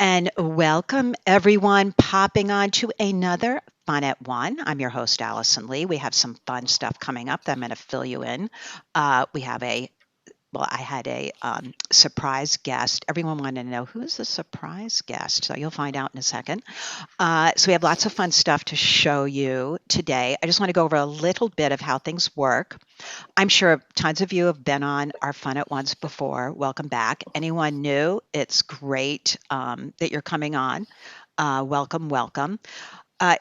And welcome everyone popping on to another Fun at One. I'm your host, Allison Lee. We have some fun stuff coming up that I'm going to fill you in. I had a surprise guest. Everyone wanted to know who's the surprise guest. So you'll find out in a second. So we have lots of fun stuff to show you today. I just want to go over a little bit of how things work. I'm sure tons of you have been on our Fun at Ones before. Welcome back. Anyone new, it's great that you're coming on. Welcome, welcome. Uh,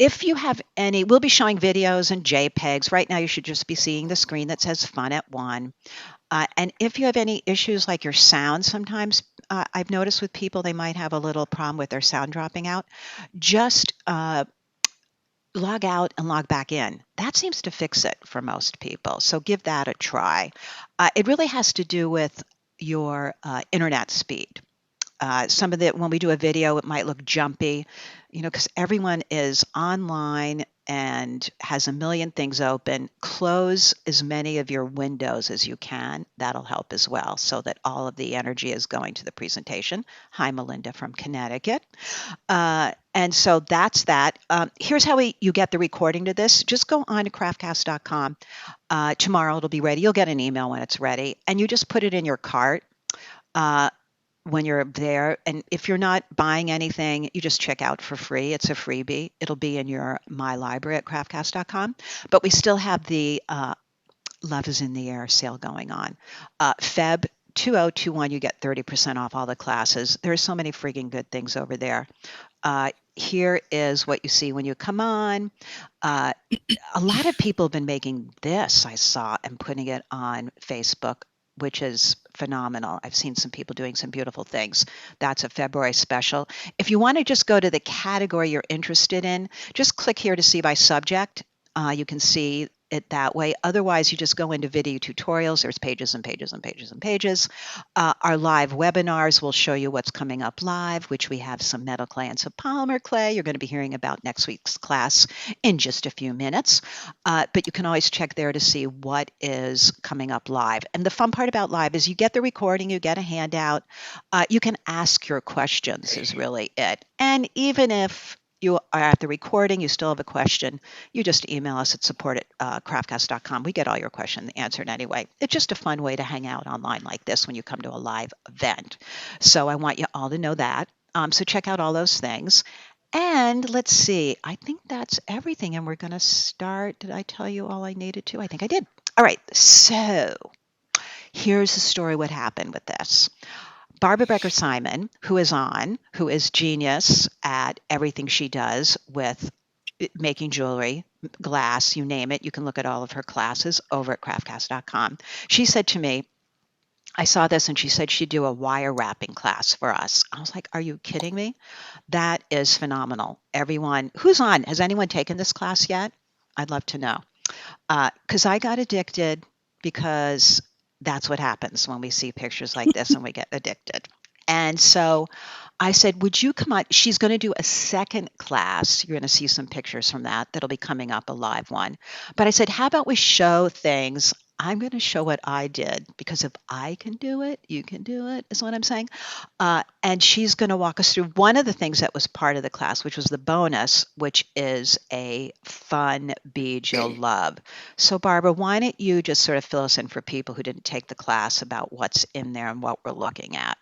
if you have any, we'll be showing videos and JPEGs. Right now, you should just be seeing the screen that says Fun at One. And if you have any issues like your sound, sometimes I've noticed with people, they might have a little problem with their sound dropping out. Just log out and log back in. That seems to fix it for most people. So give that a try. It really has to do with your internet speed. When we do a video, it might look jumpy, because everyone is online and has a million things open. Close as many of your windows as you can. That'll help as well, so that all of the energy is going to the presentation. Hi, Melinda from Connecticut. And so that's that. Here's how you get the recording to this. Just go on to craftcast.com. Tomorrow it'll be ready. You'll get an email when it's ready. And you just put it in your cart when you're there. And if you're not buying anything, you just check out for free. It's a freebie. It'll be in your My Library at craftcast.com. But we still have the Love is in the Air sale going on. Feb 2021, you get 30% off all the classes. There are so many frigging good things over there. Here is what you see when you come on. A lot of people have been making this, I saw, and putting it on Facebook, which is phenomenal. I've seen some people doing some beautiful things. That's a February special. If you want to just go to the category you're interested in, just click here to see by subject. You can see it that way. Otherwise, you just go into video tutorials. There's pages and pages and pages and pages. Our live webinars will show you what's coming up live, which we have some metal clay and some polymer clay. You're going to be hearing about next week's class in just a few minutes. But you can always check there to see what is coming up live. And the fun part about live is you get the recording, you get a handout. You can ask your questions is really it. And even if you are at the recording, you still have a question, you just email us at support@craftcast.com. We get all your questions answered anyway. It's just a fun way to hang out online like this when you come to a live event. So I want you all to know that. So check out all those things. And let's see, I think that's everything. And we're going to start. Did I tell you all I needed to? I think I did. All right. So here's the story, what happened with this. Becker Simon, who is genius at everything she does with making jewelry, glass, you name it. You can look at all of her classes over at craftcast.com. She said to me, I saw this and she said she'd do a wire wrapping class for us. I was like, are you kidding me? That is phenomenal. Everyone who's on, has anyone taken this class yet? I'd love to know. Because I got addicted because that's what happens when we see pictures like this and we get addicted. And so I said, would you come on? She's going to do a second class. You're going to see some pictures from that. That'll be coming up, a live one. But I said, how about we show things? I'm going to show what I did, because if I can do it, you can do it, is what I'm saying. And she's going to walk us through one of the things that was part of the class, which was the bonus, which is a fun bead you'll love. So Barbara, why don't you just sort of fill us in for people who didn't take the class about what's in there and what we're looking at.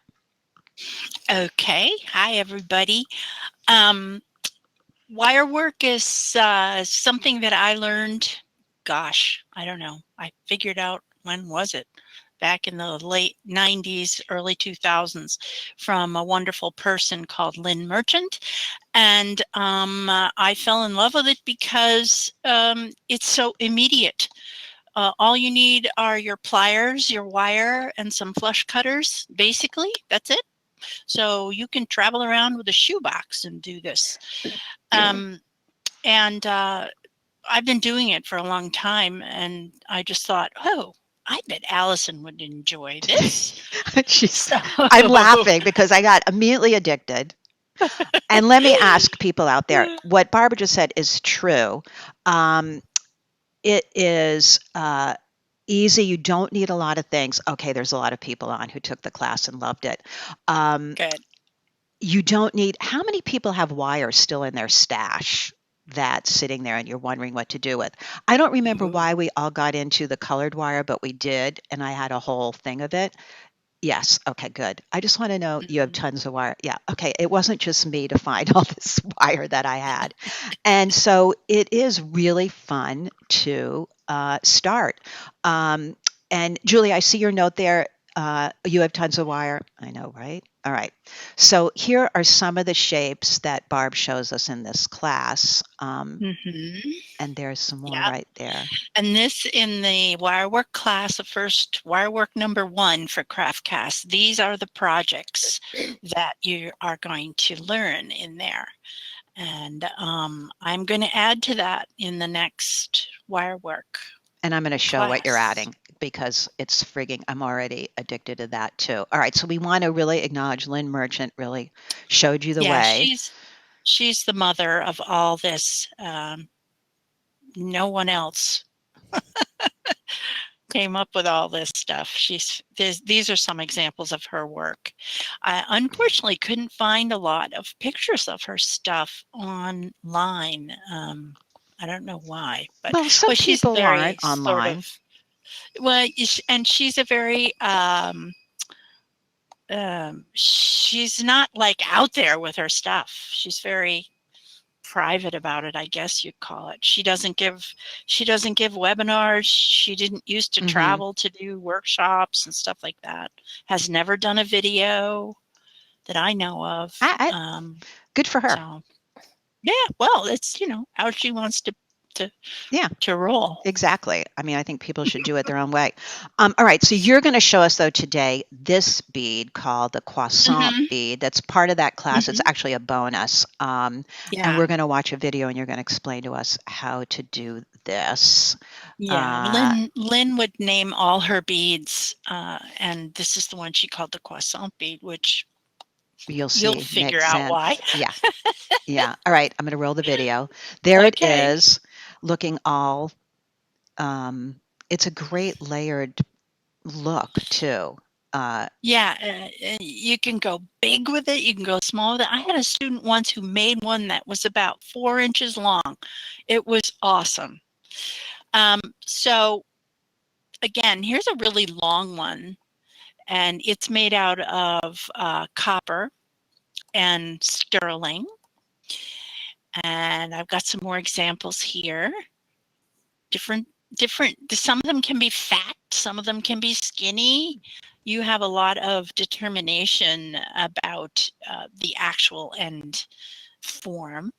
Okay. Hi, everybody. Wire work is something that I learned, gosh, I don't know. I figured out, when was it? Back in the late 90s, early 2000s, from a wonderful person called Lynn Merchant. And I fell in love with it because it's so immediate. All you need are your pliers, your wire, and some flush cutters, basically. That's it. So you can travel around with a shoebox and do this. I've been doing it for a long time, and I just thought, oh, I bet Allison would enjoy this. I'm laughing because I got immediately addicted. And let me ask people out there, what Barbara just said is true. It is easy. You don't need a lot of things. Okay, there's a lot of people on who took the class and loved it. Good. you don't need, how many people have wire still in their stash that's sitting there and you're wondering what to do with? I don't remember Ooh. why we all got into the colored wire, but we did, and I had a whole thing of it. Yes. Okay, good. I just want to know you have Mhm. tons of wire. Yeah. Okay. It wasn't just me to find all this wire that I had. And so it is really fun to start. Um, and Julie, I see your note there. You have tons of wire. I know, right? All right. So here are some of the shapes that Barb shows us in this class. Mhm. And there's some more Yeah. right there. And this in the wirework class, the first wirework number 1 for CraftCast, these are the projects that you are going to learn in there. And I'm going to add to that in the next wirework And I'm going to show what you're class. adding because it's frigging, I'm already addicted to that too. All right, so we want to really acknowledge Lynn Merchant really showed you the Yeah, way. she's the mother of all this. No one else came up with all this stuff. These are some examples of her work. I unfortunately couldn't find a lot of pictures of her stuff online. I don't know why, but Well, some well, she's people very aren't sort of online. well, and she's a very she's not like out there with her stuff. She's very private about it, I guess you'd call it. She doesn't give webinars. She didn't used to Hmm. travel to do workshops and stuff like that. Has never done a video that I know of. Good for her. So yeah, well, it's how she wants to Yeah. to roll. Exactly. I mean, I think people should do it their own way. All right. So you're going to show us, though, today this bead called the croissant Hmm. bead. That's part of that class. It's Hmm. actually a bonus. And Yeah, we're going to watch a video and you're going to explain to us how to do this. yeah. Uh, Lynn would name all her beads, and this is the one she called the croissant bead, which you'll you'll see. figure Makes out why. sense. Yeah. Yeah. All right. I'm going to roll the video. There it Okay. is, looking all, um, it's a great layered look, too. Uh, Yeah, you can go big with it, you can go small with it. I had a student once who made one that was about 4 inches long. It was awesome. So again, here's a really long one, and it's made out of copper and sterling. And I've got some more examples here. Different, some of them can be fat, some of them can be skinny. You have a lot of determination about the actual end form.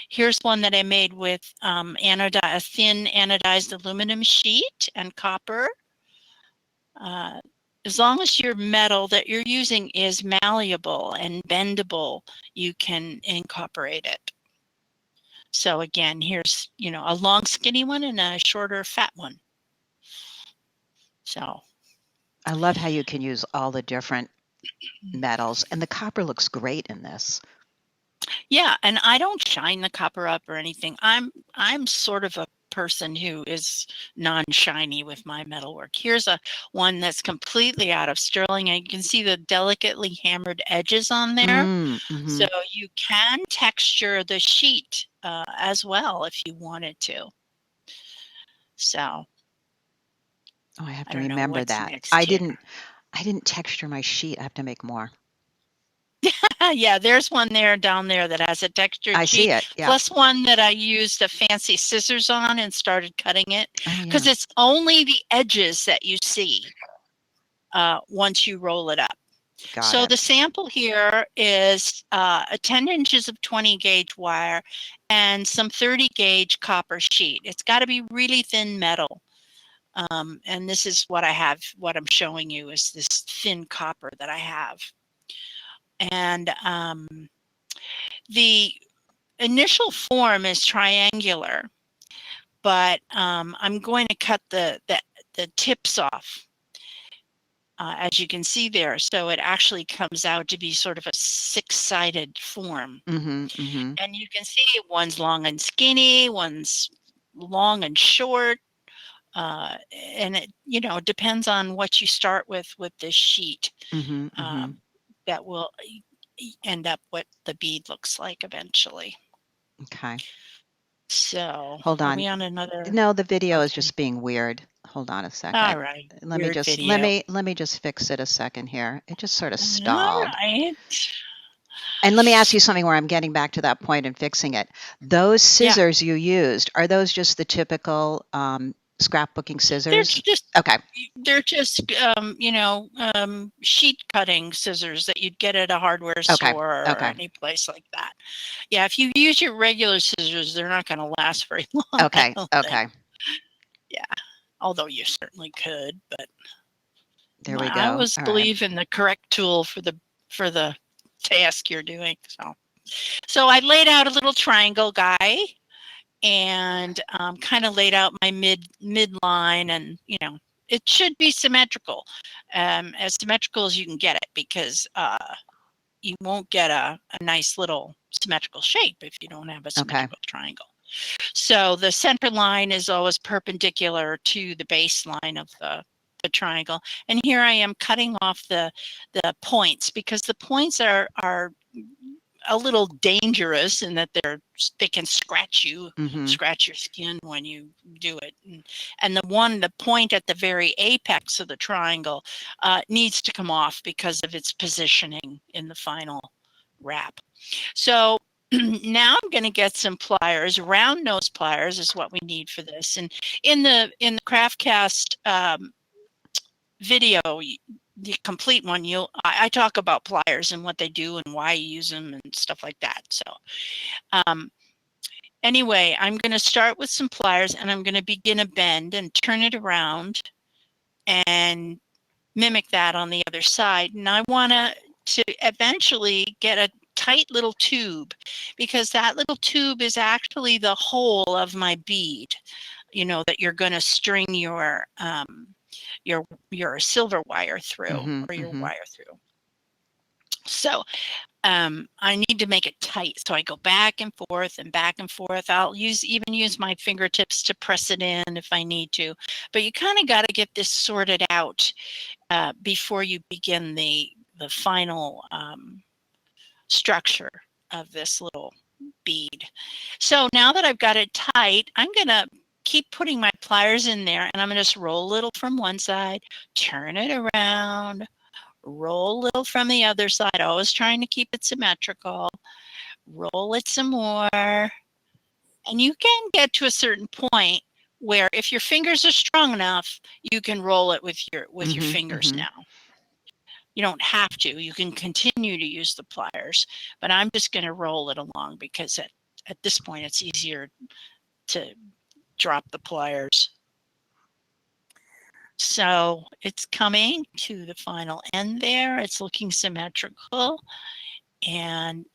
Here's one that I made with a thin anodized aluminum sheet and copper. Uh, as long as your metal that you're using is malleable and bendable, you can incorporate it. So again, here's a long skinny one and a shorter fat one. So I love how you can use all the different metals, and the copper looks great in this. yeah, and I don't shine the copper up or anything. I'm sort of a person who is non-shiny with my metalwork. Here's a one that's completely out of sterling, and you can see the delicately hammered edges on there. Mm-hmm. So you can texture the sheet as well if you wanted to. So Oh, I have I to don't know remember what's that. next here. I didn't texture my sheet. I have to make more. Yeah, there's one there down there that has a textured I see sheet, it. Yeah. plus one that I used a fancy scissors on and started cutting it Oh, because yeah. it's only the edges that you see once you roll it up. Got So it. the sample here is a 10 inches of 20 gauge wire and some 30 gauge copper sheet. It's got to be really thin metal. And this is what I have, what I'm showing you is this thin copper that I have. And the initial form is triangular, but I'm going to cut the tips off, as you can see there. So it actually comes out to be sort of a six-sided form. Mm-hmm. Mm-hmm. And you can see one's long and skinny, one's long and short. And it depends on what you start with this sheet. Mm-hmm. Mm-hmm. That will end up what the bead looks like eventually. Okay. So Hold are on. we on another? No, the video is Okay. just being weird. Hold on a second. All right. Let me Weird just video. let me just fix it a second here. It just sort of All stalled. right. And let me ask you something where I'm getting back to that point and fixing it. Those Yeah. scissors you used, are those just the typical scrapbooking They're scissors? just Okay. sheet cutting scissors that you'd get at a hardware Okay. store or Okay. any place like that. Yeah, if you use your regular scissors, they're not going to last very long, I Okay. don't think. Okay. Yeah, although you certainly could, but There we I go. always All right. believe in the correct tool for the task you're doing. So I laid out a little triangle guy and kind of laid out my midline, and it should be symmetrical, as symmetrical as you can get it, because you won't get a nice little symmetrical shape if you don't have a Okay. symmetrical triangle. So the center line is always perpendicular to the baseline of the triangle. And here I am cutting off the points, because the points are a little dangerous in that they can scratch you, scratch your skin when you do it. And the point at the very apex of the triangle needs to come off because of its positioning in the final wrap. So now I'm going to get some pliers. Round nose pliers is what we need for this. And in the CraftCast video, the complete one, I talk about pliers and what they do and why you use them and stuff like that. So anyway, I'm going to start with some pliers, and I'm going to begin a bend and turn it around and mimic that on the other side. And I want to eventually get a tight little tube, because that little tube is actually the hole of my bead, that you're going to string your silver wire through, or your wire through. So I need to make it tight. So I go back and forth and back and forth. I'll even use my fingertips to press it in if I need to. But you kind of got to get this sorted out before you begin the final structure of this little bead. So now that I've got it tight, I'm going to keep putting my pliers in there, and I'm going to just roll a little from one side, turn it around, roll a little from the other side, always trying to keep it symmetrical, roll it some more. And you can get to a certain point where if your fingers are strong enough, you can roll it with your fingers now. You don't have to. You can continue to use the pliers, but I'm just going to roll it along, because at this point it's easier to drop the pliers. So it's coming to the final end there. It's looking symmetrical. And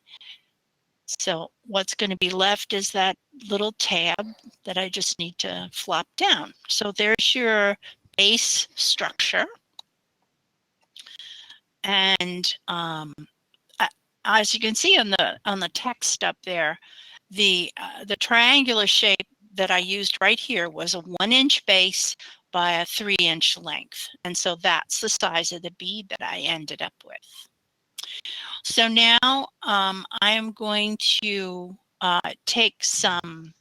so what's going to be left is that little tab that I just need to flop down. So there's your base structure. And as you can see on the text up there, the triangular shape that I used right here was a 1-inch base by a 3-inch length. And so that's the size of the bead that I ended up with. So now I am going to take some,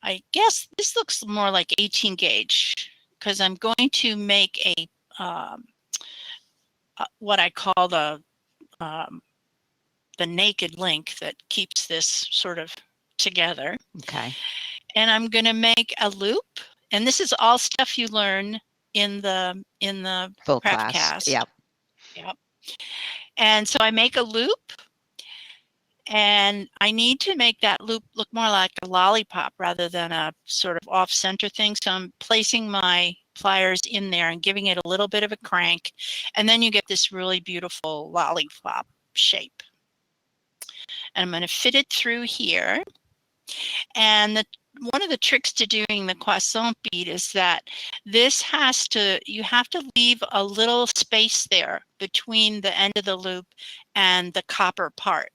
I guess this looks more like 18 gauge, because I'm going to make a what I call the naked link that keeps this sort of together. Okay. And I'm going to make a loop, and this is all stuff you learn in the Full CraftCast. class. Yep. Yep. And so I make a loop, and I need to make that loop look more like a lollipop rather than a sort of off-center thing. So I'm placing my pliers in there and giving it a little bit of a crank, and then you get this really beautiful lollipop shape. And I'm going to fit it through here. And one of the tricks to doing the croissant bead is that you have to leave a little space there between the end of the loop and the copper part.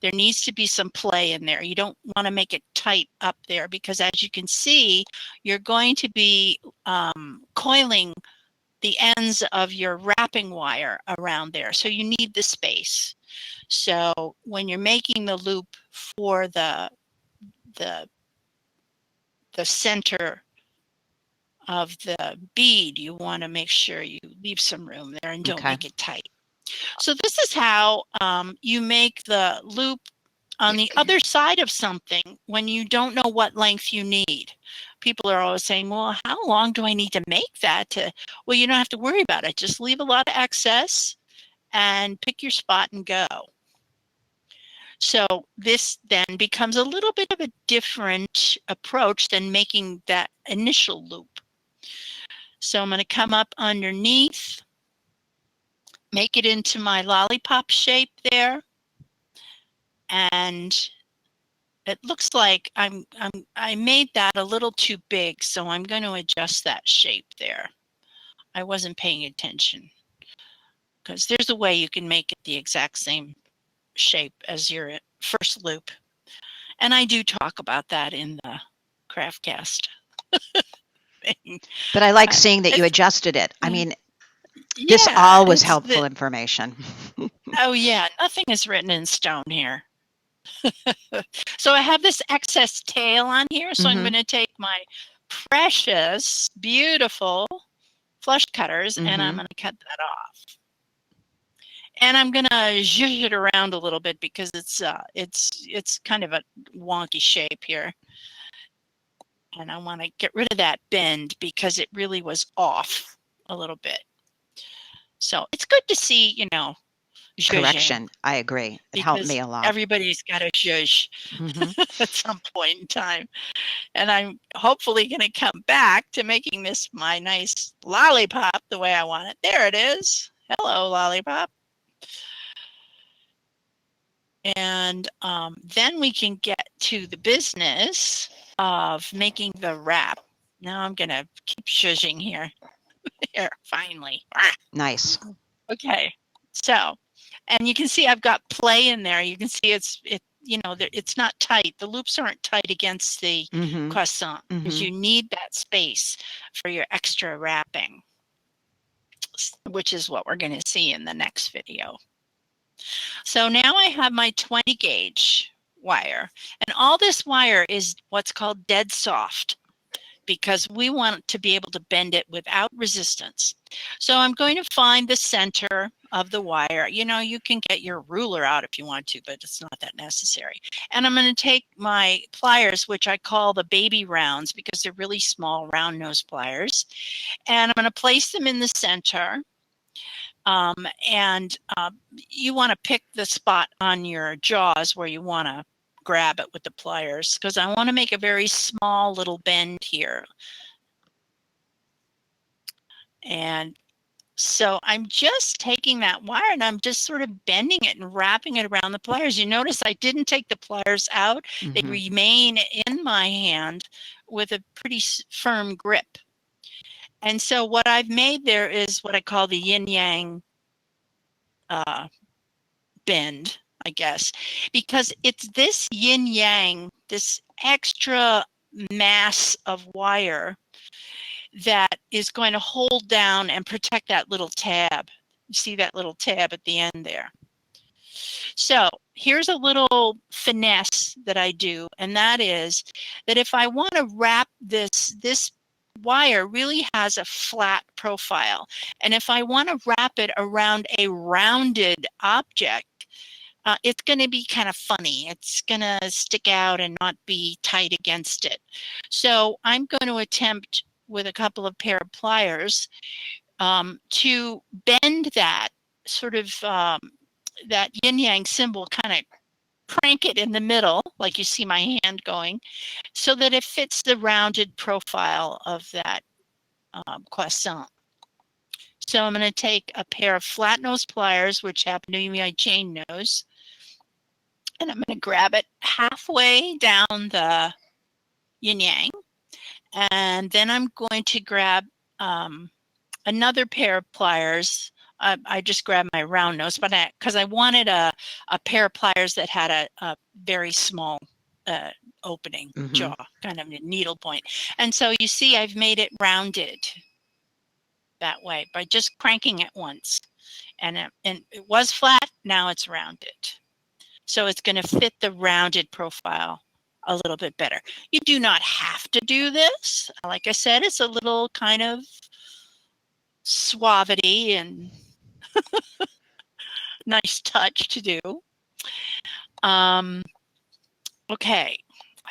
There needs to be some play in there. You don't want to make it tight up there, because as you can see, you're going to be coiling the ends of your wrapping wire around there. So you need the space. So when you're making the loop for the center of the bead, you want to make sure you leave some room there and don't make it tight. So this is how you make the loop on the other side of something when you don't know what length you need. People are always saying, well, how long do I need to make that? Well, you don't have to worry about it. Just leave a lot of excess and pick your spot and go. So this then becomes a little bit of a different approach than making that initial loop. So I'm going to come up underneath, make it into my lollipop shape there. And it looks like I made that a little too big, so I'm going to adjust that shape there. I wasn't paying attention because there's a way you can make it the exact same shape as your first loop. And I do talk about that in the CRAFTCAST thing. But I like seeing that you adjusted it. I mean, this yeah, all was helpful information. Oh yeah, nothing is written in stone here. So I have this excess tail on here, so I'm going to take my precious, beautiful flush cutters and I'm going to cut that off. And I'm going to zhuzh it around a little bit because it's kind of a wonky shape here. And I want to get rid of that bend because it really was off a little bit. So it's good to see, you know, zhuzhing. Correction. I agree. It helped me a lot. Everybody's got to zhuzh at some point in time. And I'm hopefully going to come back to making this my nice lollipop the way I want it. There it is. Hello, lollipop. And then we can get to the business of making the wrap. Now I'm going to keep zhuzhing here. Here, finally. Nice. Okay. So, and you can see I've got play in there. You can see you know, it's not tight. The loops aren't tight against the croissant because you need that space for your extra wrapping, which is what we're going to see in the next video. So now I have my 20 gauge wire, and all this wire is what's called dead soft because we want to be able to bend it without resistance. So I'm going to find the center of the wire. You know, you can get your ruler out if you want to, but it's not that necessary. And I'm going to take my pliers, which I call the baby rounds because they're really small round nose pliers, and I'm going to place them in the center. You want to pick the spot on your jaws where you want to grab it with the pliers because I want to make a very small little bend here. And so I'm just taking that wire and I'm just sort of bending it and wrapping it around the pliers. You notice I didn't take the pliers out. They remain in my hand with a pretty firm grip. And so what I've made there is what I call the yin-yang bend, I guess, because it's this yin-yang, this extra mass of wire that is going to hold down and protect that little tab. You see that little tab at the end there. So here's a little finesse that I do, and that is that if I want to wrap this wire really has a flat profile, and if I want to wrap it around a rounded object, it's going to be kind of funny. It's going to stick out and not be tight against it. So I'm going to attempt with a couple of pair of pliers to bend that sort of that yin-yang symbol, kind of crank it in the middle, like you see my hand going, so that it fits the rounded profile of that croissant. So I'm going to take a pair of flat nose pliers, which happen to be my chain nose, and I'm going to grab it halfway down the yin-yang, and then I'm going to grab another pair of pliers. I just grabbed my round nose, but because I wanted a pair of pliers that had a very small opening jaw, kind of a needle point. And so you see I've made it rounded. that way by just cranking it once. And it was flat, now it's rounded. So it's going to fit the rounded profile a little bit better. You do not have to do this. Like I said, it's a little kind of suavity and nice touch to do. Okay.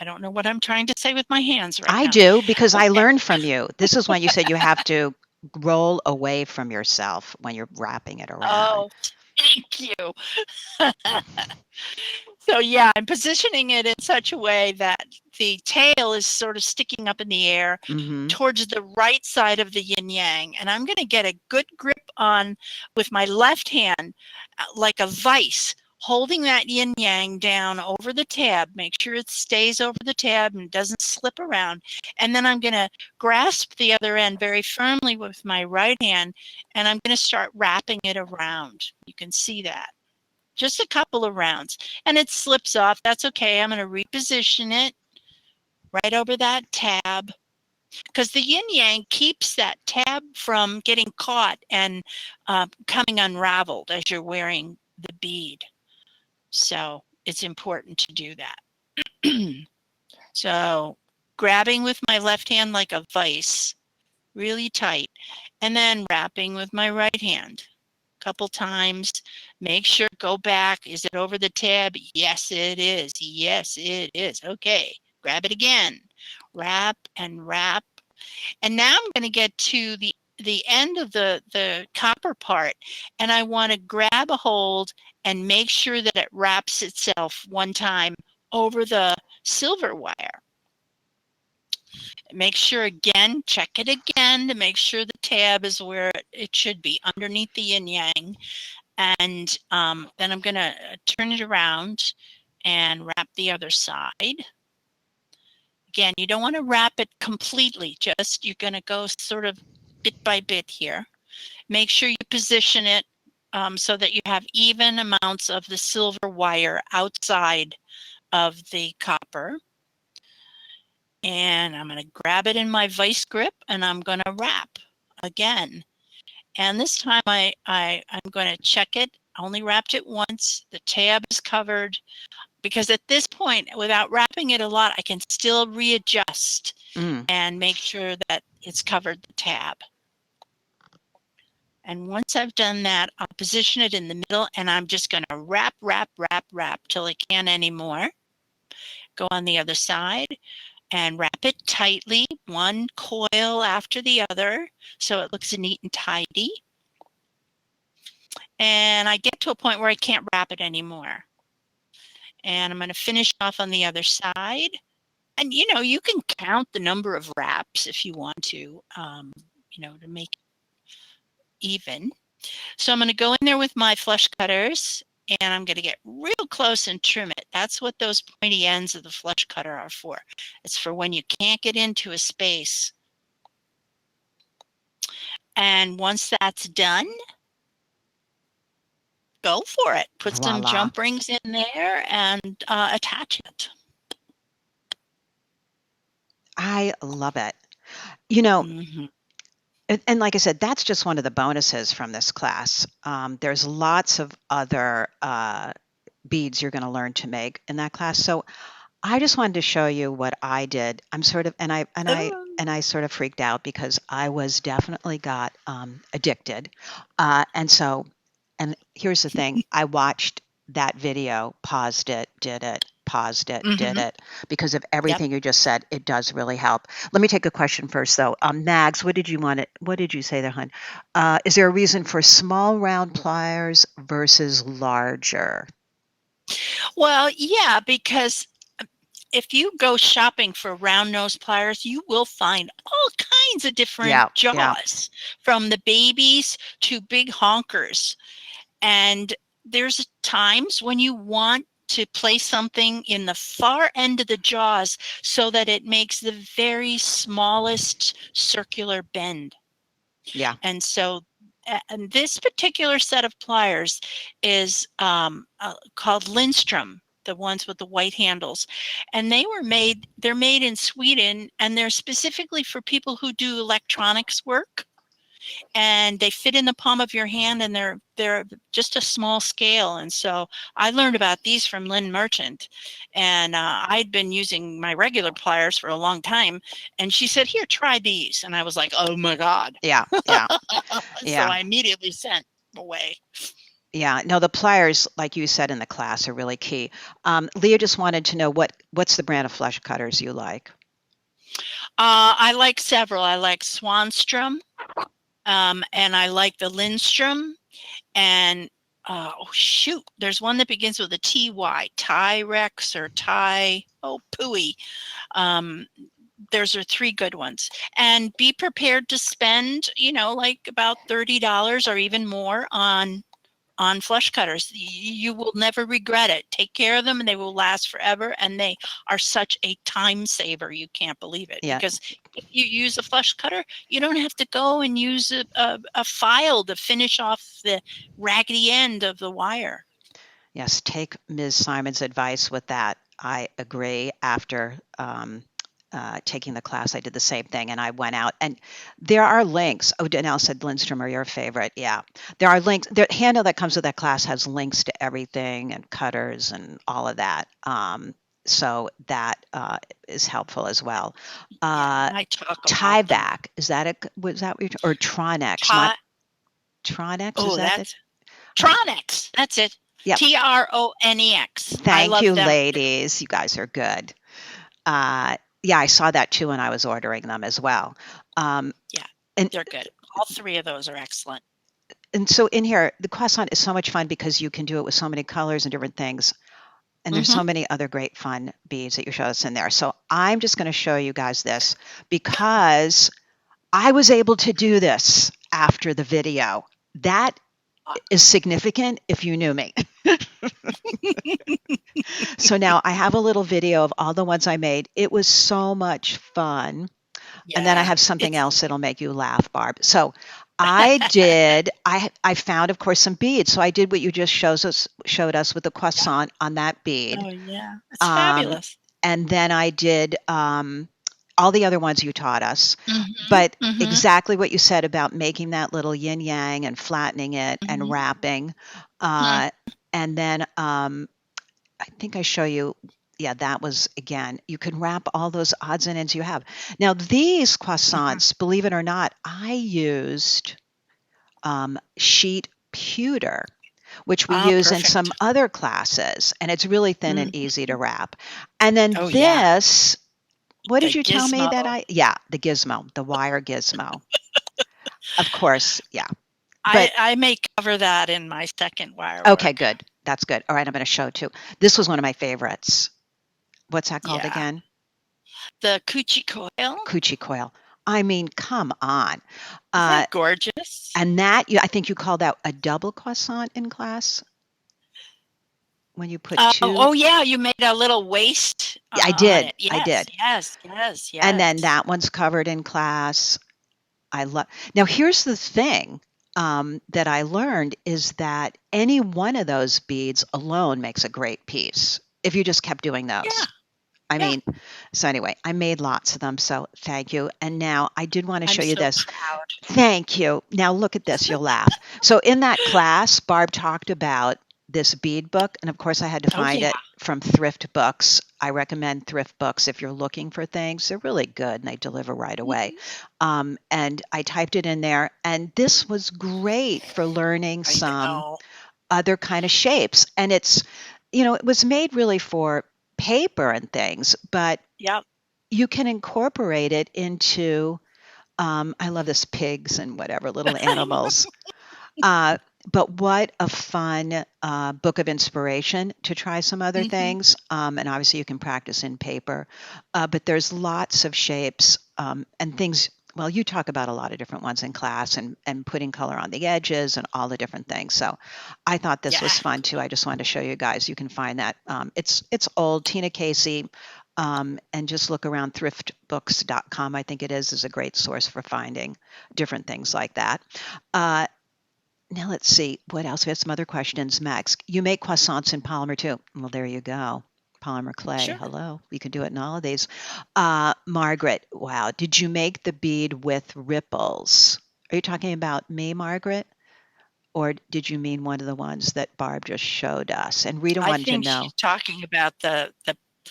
I don't know what I'm trying to say with my hands right I now. do, because I Okay. learned from you. This is when you said you have to roll away from yourself when you're wrapping it around. Oh, thank you. So yeah, I'm positioning it in such a way that the tail is sort of sticking up in the air Mm-hmm. towards the right side of the yin yang. And I'm going to get a good grip on with my left hand, like a vice, holding that yin yang down over the tab. Make sure it stays over the tab and doesn't slip around. And then I'm going to grasp the other end very firmly with my right hand, and I'm going to start wrapping it around. You can see that. Just a couple of rounds, and it slips off. That's okay. I'm going to reposition it right over that tab, because the yin yang keeps that tab from getting caught and coming unraveled as you're wearing the bead. So it's important to do that. So grabbing with my left hand like a vice, really tight, and then wrapping with my right hand. Couple times. Make sure, go back. Is it over the tab? Yes, it is. Yes, it is. Okay, grab it again. Wrap and wrap. And now I'm going to get to the end of the copper part, and I want to grab a hold and make sure that it wraps itself one time over the silver wire. Make sure again, check it again to make sure the tab is where it should be, underneath the yin yang. And then I'm going to turn it around and wrap the other side. Again, you don't want to wrap it completely, just you're going to go sort of bit by bit here. Make sure you position it so that you have even amounts of the silver wire outside of the copper. And I'm going to grab it in my vice grip, and I'm going to wrap again. And this time I'm going to check it. I only wrapped it once. The tab is covered, because at this point, without wrapping it a lot, I can still readjust and make sure that it's covered the tab. And once I've done that, I'll position it in the middle, and I'm just going to wrap, wrap, wrap, wrap till I can't anymore. Go on the other side and wrap it tightly, one coil after the other, so it looks neat and tidy. And I get to a point where I can't wrap it anymore. And I'm going to finish off on the other side. And you can count the number of wraps if you want to make it even. So I'm going to go in there with my flush cutters, and I'm going to get real close and trim it. That's what those pointy ends of the flush cutter are for. It's for when you can't get into a space. And once that's done, go for it. Put some Voila. jump rings in there and attach it. I love it. You know, Mm-hmm. and like I said, that's just one of the bonuses from this class. There's lots of other beads you're going to learn to make in that class. So I just wanted to show you what I did. I'm sort of, and I sort of freaked out because I was definitely got addicted. And here's the thing: I watched that video, paused it, did it, paused it, did it, because of everything you just said. It does really help. Let me take a question first, though. Mags, what did you say there, hon? Is there a reason for small round pliers versus larger? Well, yeah, because if you go shopping for round nose pliers, you will find all kinds of different Yeah, yeah. jaws, from the babies to big honkers. And there's times when you want to place something in the far end of the jaws so that it makes the very smallest circular bend. Yeah. And so and this particular set of pliers is called Lindstrom, the ones with the white handles. And they're made in Sweden, and they're specifically for people who do electronics work. and they fit in the palm of your hand, and they're just a small scale. And so I learned about these from Lynn Merchant, and I'd been using my regular pliers for a long time, and she said, "Here, try these," and I was like, "Oh my God!" Yeah, yeah, So yeah. I immediately sent away. Yeah, no, the pliers, like you said in the class, are really key. Leah just wanted to know what's the brand of flush cutters you like? I like several. I like Swanstrom, and I like the Lindstrom, and oh shoot, there's one that begins with a TY, Tyrex or Ty. Oh, Pooey. Um, those are three good ones. And be prepared to spend, like about $30 or even more on flush cutters. You will never regret it. Take care of them and they will last forever. And they are such a time saver. You can't believe it. Yeah, Because if you use a flush cutter, you don't have to go and use a file to finish off the raggedy end of the wire. yes, take Ms. Simon's advice with that. I agree. After taking the class, I did the same thing, and I went out, and there are links. Oh, Danelle said Lindstrom are your favorite. Yeah, there are links. The handle that comes with that class has links to everything and cutters and all of that. So that is helpful as well. Yeah, Uh, I talk about them. Tieback, is that it? Was that what or Tronex? Not Tie, Tronex, is oh, that the? that's Okay. Tronex. That's it. Yep. Tronex. I Thank love you, them. ladies. You guys are good. Yeah, I saw that too when I was ordering them as well. Um, Yeah, and they're good. All three of those are excellent. and so in here, the croissant is so much fun because you can do it with so many colors and different things. And there's Hmm. so many other great fun beads that you show us in there. So I'm just going to show you guys this because I was able to do this after the video. That is significant if you knew me. So now I have a little video of all the ones I made. It was so much fun. And then I Yeah, have something it's else that'll make you laugh, Barb. So I found, of course, some beads. So I did what you just showed us with the yeah. croissant on that bead. Oh yeah, it's Um, fabulous. and then I did all the other ones you taught us. Mhm, But mhm, exactly what you said about making that little yin yang and flattening it and mhm, wrapping. mhm, Uh, and then I think I show you, yeah, that was again, you can wrap all those odds and ends you have. Now, these mhm. croissants, believe it or not, I used sheet pewter, which we Oh, use in some perfect. other classes, and it's really thin and Mhm. easy to wrap. And then Oh yeah, this, what did the you tell me gizmo. that yeah, the gizmo, the wire gizmo. Of course, yeah. But I may cover that in my second wire okay, work. good. That's good. All right, I'm going to show too. This was one of my favorites. What's that called Yeah, again? the coochie coil. Coochie coil. I mean, come on. Isn't Uh, that gorgeous? and I think you called that a double croissant in class when you put two. Oh yeah, you made a little waist I on did. it. I Yes, did. yes, yes, And then yes. that one's covered in class. I love. Now, here's the thing that I learned is that any one of those beads alone makes a great piece if you just kept doing Yeah, those. I yeah. mean, so anyway, I made lots of them. So thank you. And now I did want to I'm show you so this. proud. Thank you. Now look at this, you'll laugh. So in that class, Barb talked about this bead book, and of course I had to Oh find yeah. it from thrift books. I recommend thrift books if you're looking for things. They're really good and they deliver right away. Mhm. And I typed it in there, and this was great for learning I some know. other kind of shapes. And it was made really for paper and things, but Yep. you can incorporate it into I love this pigs and whatever little animals. Uh, but what a fun book of inspiration to try some other Mhm. things. And obviously, you can practice in paper, but there's lots of shapes and things. Well, you talk about a lot of different ones in class and putting color on the edges and all the different things. So I thought this Yeah. was fun too. I just wanted to show you guys. You can find that. It's old. Tina Casey, and just look around thriftbooks.com. I think it is a great source for finding different things like that. Uh, Now let's see what else. We have some other questions. Max, you make croissants in polymer too. Well, there you go. Polymer clay. Sure. Hello. You can do it in all of these. Margaret, wow. Did you make the bead with ripples? Are you talking about me, Margaret? Or did you mean one of the ones that Barb just showed us? And Rita I wanted to think know. she's talking about the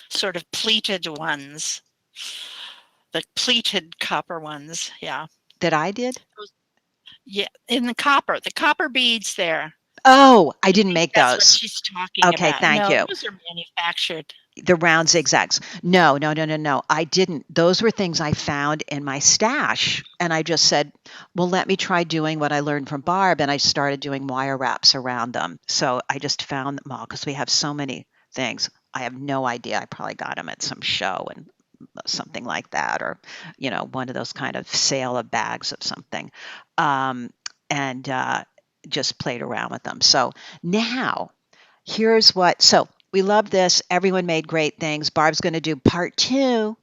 sort of pleated ones, the pleated copper ones. Yeah. That I did? Yeah, in the copper beads there. Oh, I I didn't think make that's what those. she's talking Okay, about. thank No, you. those are manufactured. The round zigzags. No, no, no, no, no. I didn't. Those were things I found in my stash. And I just said, well, let me try doing what I learned from Barb. And I started doing wire wraps around them. So I just found them all because we have so many things. I have no idea. I probably got them at some show and something like that, or, one of those kind of sale of bags of something. Um, and just played around with them. So now so we love this. Everyone made great things. Barb's going to do part 2.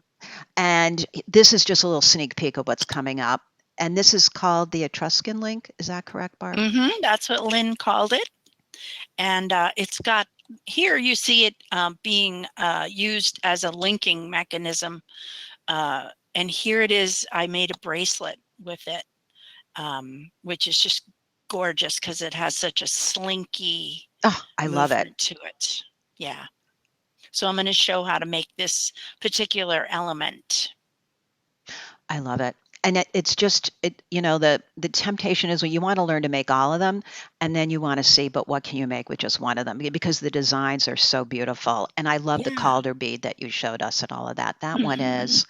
And this is just a little sneak peek of what's coming up. And this is called the Etruscan link. Is that correct, Barb? That's what Lynn called it. And it's got, here you see it being used as a linking mechanism. And here it is. I made a bracelet with it, which is just gorgeous because it has such a slinky I love it. to it. Yeah. So I'm going to show how to make this particular element. I love it. And it's just, the temptation is when you want to learn to make all of them, and then you want to see, but what can you make with just one of them? Because the designs are so beautiful. And I love the Calder bead that you showed us and all of that. That one is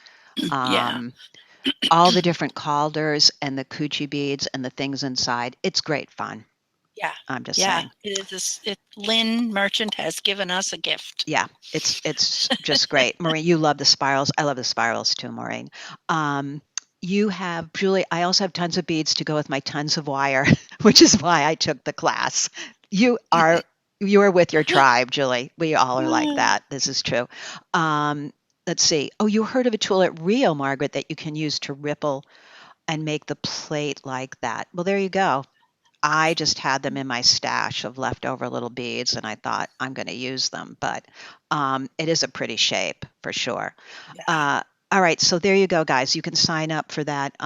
all the different Calders and the coochie beads and the things inside. It's great fun. Yeah. I'm just saying. It is. Lynn Merchant has given us a gift. Yeah, it's just great. Maureen, you love the spirals. I love the spirals too, Maureen. You have, Julie, I also have tons of beads to go with my tons of wire, which is why I took the class. You are with your tribe, Julie. We all are like that. This is true. Let's see. Oh, you heard of a tool at Rio, Margaret, that you can use to ripple and make the plate like that. Well, there you go. I just had them in my stash of leftover little beads, and I thought I'm going to use them. But it is a pretty shape for sure. Yeah. All right, so there you go, guys. You can sign up for that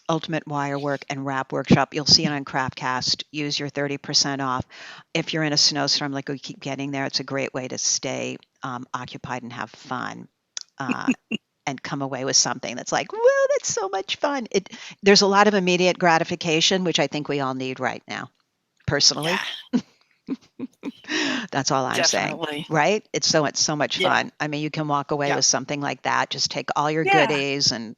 Ultimate Wire Work and Wrap Workshop. You'll see it on CraftCast. Use your 30% off. If you're in a snowstorm like we keep getting there, it's a great way to stay occupied and have fun. And come away with something that's like, whoa, that's so much fun. There's a lot of immediate gratification, which I think we all need right now, personally. Yeah. That's all I'm saying, right? It's so much fun. I mean, you can walk away with something like that. Just take all your goodies, and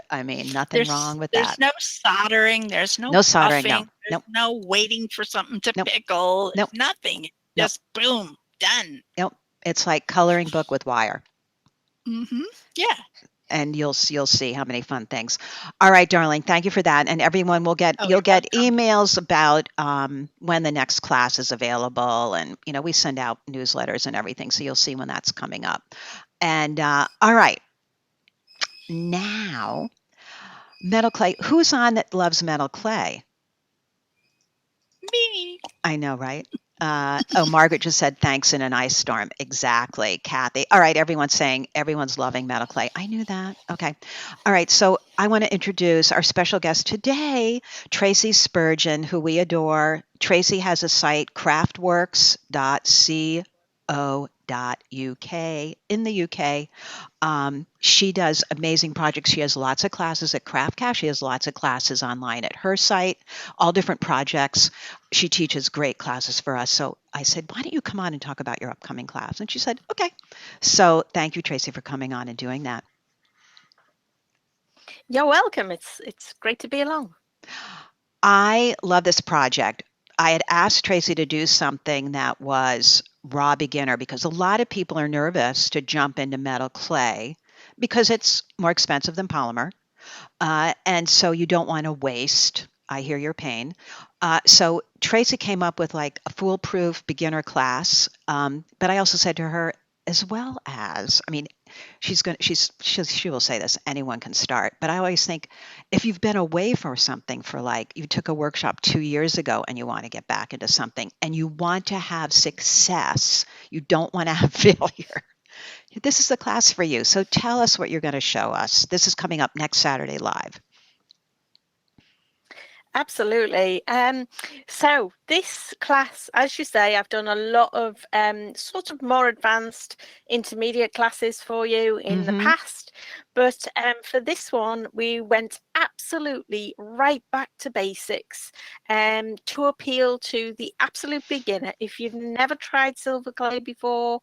I mean, nothing wrong with that. There's no soldering. There's no soldering. Puffing, there's no waiting for something to pickle. Nothing. Just boom, done. Nope. It's like coloring book with wire. Yeah. And you'll see how many fun things. All right, darling, thank you for that. And everyone will you'll get emails about when the next class is available. And, we send out newsletters and everything. So you'll see when that's coming up. And all right, now, metal clay. Who's on that loves metal clay? Me. I know, right? Margaret just said thanks in an ice storm. Exactly, Kathy. All right, everyone's loving metal clay. I knew that. Okay. All right, so I want to introduce our special guest today, Tracey Spurgin, who we adore. Tracey has a site, craftworks.co.uk in the UK. She does amazing projects. She has lots of classes at CraftCast. She has lots of classes online at her site, all different projects. She teaches great classes for us. So I said, why don't you come on and talk about your upcoming class? And she said, okay. So thank you, Tracey, for coming on and doing that. You're welcome. It's great to be along. I love this project. I had asked Tracey to do something that was raw beginner because a lot of people are nervous to jump into metal clay because it's more expensive than polymer. And so you don't want to waste. I hear your pain. So Tracey came up with like a foolproof beginner class. But I also said to her, as well as, I mean, she will say this, anyone can start. But I always think if you've been away for something for like, you took a workshop 2 years ago and you want to get back into something and you want to have success, you don't want to have failure. This is the class for you. So tell us what you're going to show us. This is coming up next Saturday live. Absolutely. So this class, as you say, I've done a lot of sort of more advanced intermediate classes for you in the past, but for this one, we went absolutely right back to basics to appeal to the absolute beginner. If you've never tried silver clay before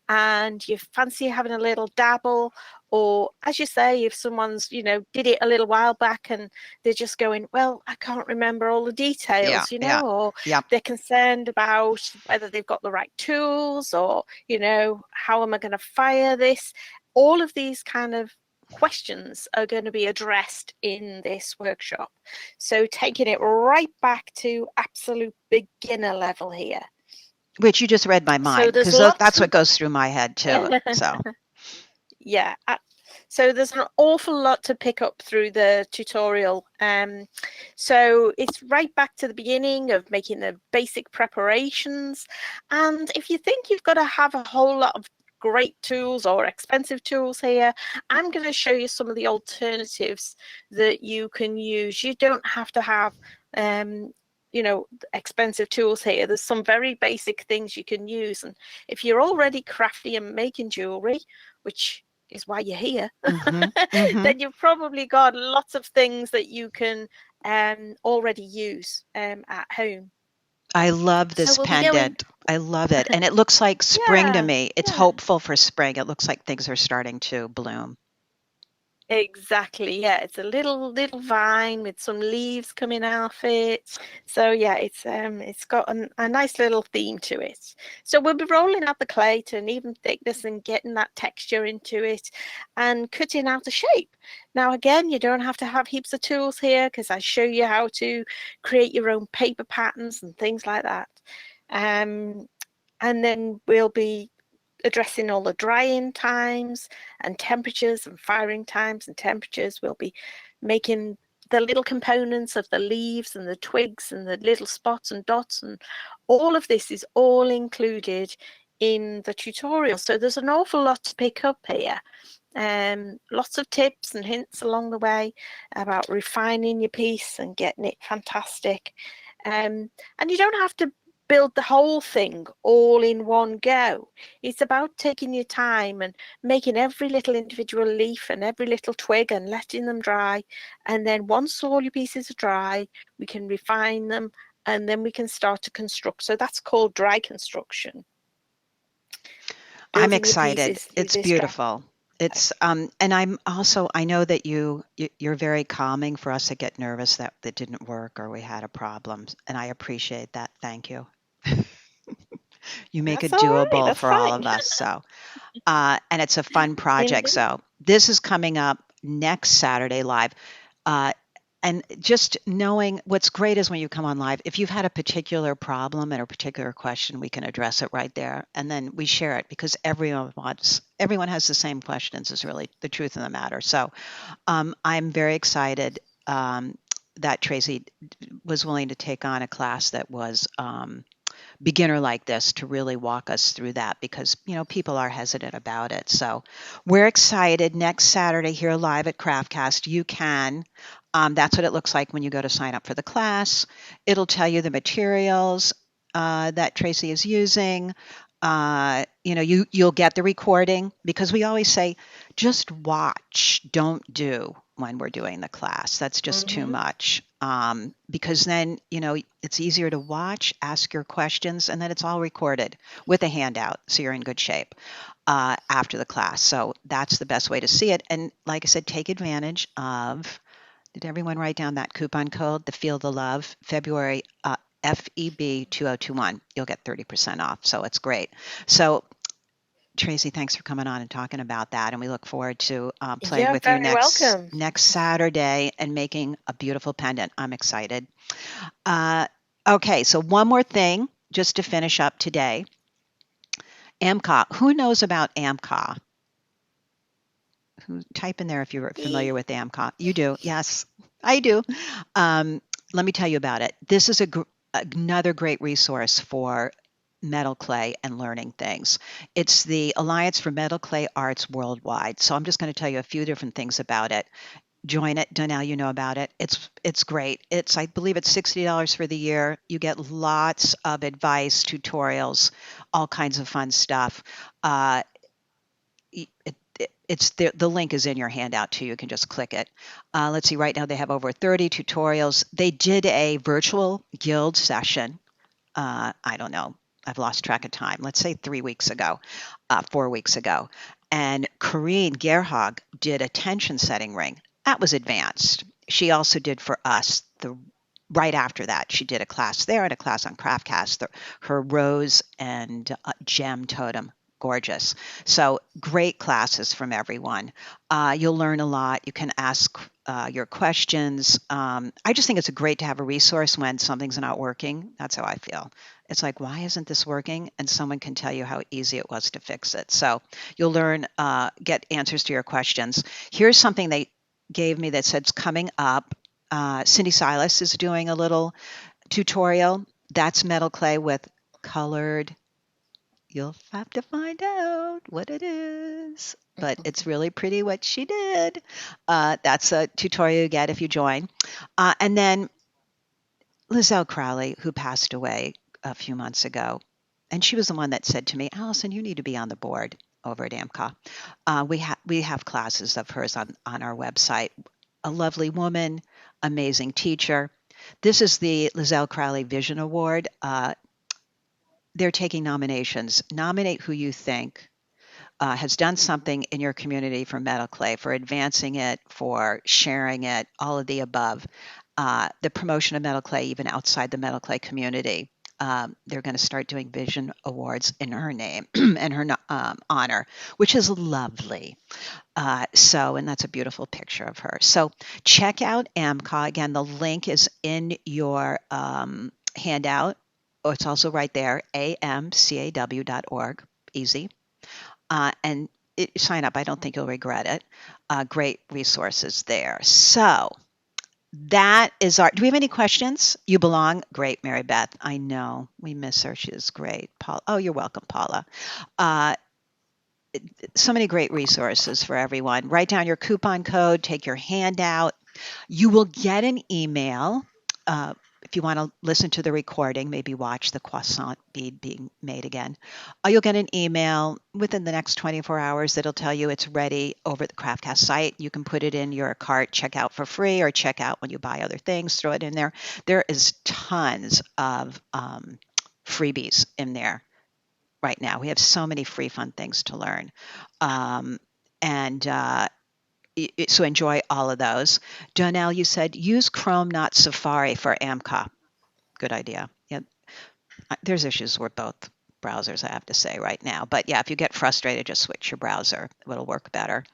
and you fancy having a little dabble, or as you say, if someone's, did it a little while back and they're just going, well, I can't remember all the details, or they're concerned about whether they've got the right tools or, how am I going to fire this? All of these kind of questions are going to be addressed in this workshop. So taking it right back to absolute beginner level here. Which you just read my mind, because that's what goes through my head too. So yeah. So there's an awful lot to pick up through the tutorial. So it's right back to the beginning of making the basic preparations. And if you think you've got to have a whole lot of great tools or expensive tools here, I'm going to show you some of the alternatives that you can use. You don't have to have expensive tools here. There's some very basic things you can use. And if you're already crafty and making jewelry, which is why you're here, then you've probably got lots of things that you can already use at home. I love this pendant. I love it. And it looks like spring to me. It's hopeful for spring. It looks like things are starting to bloom. Exactly. Yeah, it's a little vine with some leaves coming off it. So yeah, it's got a nice little theme to it. So we'll be rolling out the clay to an even thickness and getting that texture into it and cutting out a shape. Now again, you don't have to have heaps of tools here because I show you how to create your own paper patterns and things like that. And then we'll be addressing all the drying times and temperatures and firing times and temperatures. We'll be making the little components of the leaves and the twigs and the little spots and dots, and all of this is all included in the tutorial. So there's an awful lot to pick up here. Lots of tips and hints along the way about refining your piece and getting it fantastic. And you don't have to build the whole thing all in one go. It's about taking your time and making every little individual leaf and every little twig and letting them dry. And then once all your pieces are dry, we can refine them and then we can start to construct. So that's called dry construction. I'm excited. It's beautiful. It's and I know that you're very calming for us to get nervous that didn't work or we had a problem, and I appreciate that. Thank you. You make it doable for all of us. So and it's a fun project. So this is coming up next Saturday live. And just knowing what's great is when you come on live, if you've had a particular problem and a particular question, we can address it right there. And then we share it because everyone has the same questions is really the truth of the matter. So I'm very excited that Tracey was willing to take on a class that was beginner like this to really walk us through that because, people are hesitant about it. So we're excited. Next Saturday here live at CraftCast, you can. That's what it looks like when you go to sign up for the class. It'll tell you the materials that Tracey is using. You'll get the recording because we always say, just watch, don't do when we're doing the class. That's just too much. Because then, it's easier to watch, ask your questions, and then it's all recorded with a handout. So you're in good shape after the class. So that's the best way to see it. And like I said, take advantage of, did everyone write down that coupon code, the Feel the Love, February FEB 2021. You'll get 30% off. So it's great. So Tracey, thanks for coming on and talking about that. And we look forward to playing with you next Saturday and making a beautiful pendant. I'm excited. Okay, so one more thing just to finish up today. AMCA. Who knows about AMCA? Type in there if you're familiar with AMCA. You do. Yes, I do. Let me tell you about it. This is another great resource for metal clay and learning things. It's the Alliance for Metal Clay Arts Worldwide. So I'm just going to tell you a few different things about it. join it. Donnell, you know about it. It's great. I believe it's $60 for the year. You get lots of advice, tutorials, all kinds of fun stuff. It's the link is in your handout too. You can just click it. Let's see. Right now they have over 30 tutorials. They did a virtual guild session. I don't know. I've lost track of time. Let's say 3 weeks ago, 4 weeks ago. And Corrine Gerhog did a tension setting ring. That was advanced. She also did for us right after that. She did a class there and a class on CraftCast. Her rose and gem totem. Gorgeous. So great classes from everyone. You'll learn a lot. You can ask your questions. I just think it's great to have a resource when something's not working. That's how I feel. It's like, why isn't this working? And someone can tell you how easy it was to fix it. So you'll learn, get answers to your questions. Here's something they gave me that said it's coming up. Cindy Silas is doing a little tutorial. That's metal clay with colored. You'll have to find out what it is, but it's really pretty what she did. That's a tutorial you get if you join. And then Lizelle Crowley, who passed away a few months ago, and she was the one that said to me, Allison, you need to be on the board over at AMCA. We have classes of hers on our website. A lovely woman, amazing teacher. This is the Lizelle Crowley Vision Award. They're taking nominations. Nominate who you think has done something in your community for metal clay, for advancing it, for sharing it, all of the above. The promotion of metal clay, even outside the metal clay community. They're going to start doing Vision Awards in her name and her honor, which is lovely. And that's a beautiful picture of her. So check out AMCA. Again, the link is in your handout. Oh, it's also right there, amcaw.org. Easy. And sign up. I don't think you'll regret it. Great resources there. So that is do we have any questions? You belong. Great, Mary Beth. I know. We miss her. She is great. Paul. Oh, you're welcome, Paula. So many great resources for everyone. Write down your coupon code. Take your handout. You will get an email. If you want to listen to the recording, maybe watch the croissant bead being made again, you'll get an email within the next 24 hours that'll tell you it's ready over at the CraftCast site. You can put it in your cart, check out for free, or check out when you buy other things, throw it in there. There is tons of freebies in there right now. We have so many free fun things to learn. So enjoy all of those. Donnell, you said use Chrome, not Safari for AMCA. Good idea. Yeah, there's issues with both browsers, I have to say right now. But yeah, if you get frustrated, just switch your browser. It'll work better.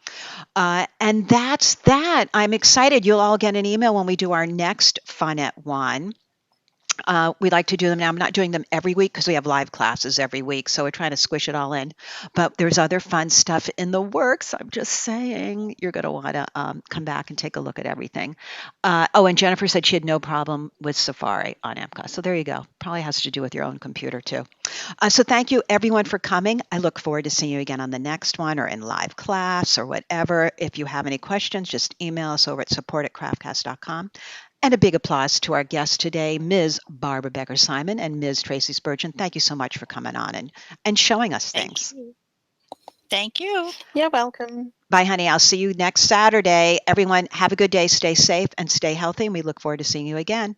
And that's that. I'm excited. You'll all get an email when we do our next Fun at One. We like to do them now. I'm not doing them every week because we have live classes every week. So we're trying to squish it all in. But there's other fun stuff in the works. I'm just saying you're going to want to come back and take a look at everything. And Jennifer said she had no problem with Safari on AMCA. So there you go. Probably has to do with your own computer too. So thank you everyone for coming. I look forward to seeing you again on the next one or in live class or whatever. If you have any questions, just email us over at support@craftcast.com. And a big applause to our guests today, Ms. Barbara Becker Simon and Ms. Tracey Spurgin. Thank you so much for coming on and showing us things. Thank you. You're welcome. Bye, honey. I'll see you next Saturday. Everyone, have a good day. Stay safe and stay healthy. And we look forward to seeing you again.